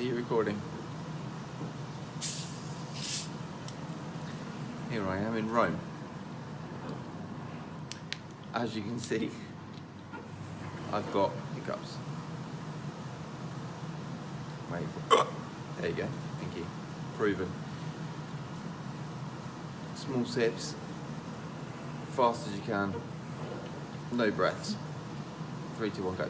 Are you recording? Here I am in Rome. As you can see, I've got hiccups. Wait. There you go. Thank you. Proven. Small sips. Fast as you can. No breaths. 3, 2, 1, go.